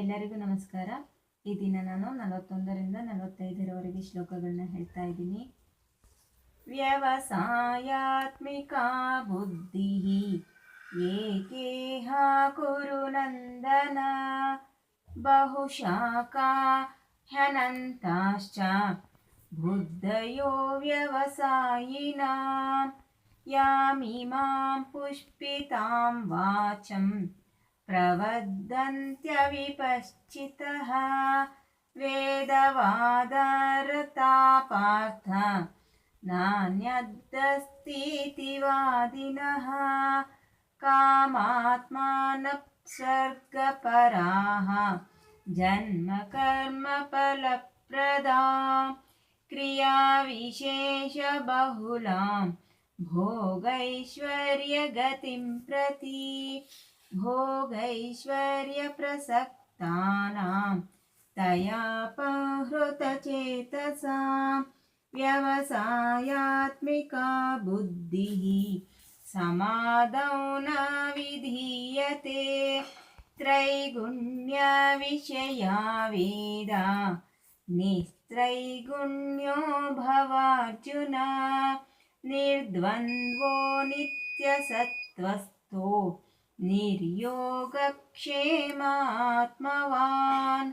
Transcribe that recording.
ಎಲ್ಲರಿಗೂ ನಮಸ್ಕಾರ. ಈ ದಿನ ನಾನು 41ರಿಂದ 45ರವರೆಗೆ ಶ್ಲೋಕಗಳನ್ನ ಹೇಳ್ತಾ ಇದ್ದೀನಿ. ವ್ಯವಸಾಯಾತ್ಮಿಕಾ ಬುದ್ಧಿ ಏಕೇಹ ಕುರು ನಂದನ ಬಹುಶಾಖಾ ಹ್ಯನಂತಾಶ್ಚ ಬುದ್ಧಯೋ ವ್ಯವಸಾಯಿನಾಂ ಯಾಮಿಮಾಂ ಪುಷ್ಪಿತಾಂ ವಾಚಂ ಪ್ರವದಂತ್ಯವಿಪಶ್ಚಿತಃ ವೇದವಾದರತಾ ಪಾರ್ಥ ನಾನ್ಯದಸ್ತೀತಿ ವಾದಿನಃ ಕಾಮಾತ್ಮಾನಪ್ಸರ್ಗಪರಾಃ ಜನ್ಮ ಕರ್ಮ ಫಲಪ್ರದಾಂ ಕ್ರಿಯಾವಿಶೇಷಬಹುಲಾಂ ಭೋಗೈಶ್ವರ್ಯಗತಿಂ ಪ್ರತಿ ಭೋಗೈಶ್ವರ್ಯಪ್ರಸಕ್ತಾನಾಂ ತಯಾಪಹೃತಚೇತಸಾಂ ವ್ಯವಸಾಯಾತ್ಮಿಕಾ ಬುದ್ಧಿಃ ಸಮಾದೌ ನ ವಿಧೀಯತೆ ತ್ರೈಗುಣ್ಯವಿಷಯಾ ವೇದ ನಿಸ್ತ್ರೈಗುಣ್ಯೋ ಭವಾರ್ಜುನ ನಿರ್ದ್ವಂದ್ವೋ ನಿತ್ಯಸತ್ತ್ವಸ್ಥೋ ನಿರ್ಯೋಗಕ್ಷೇಮಾತ್ಮವಾನ್.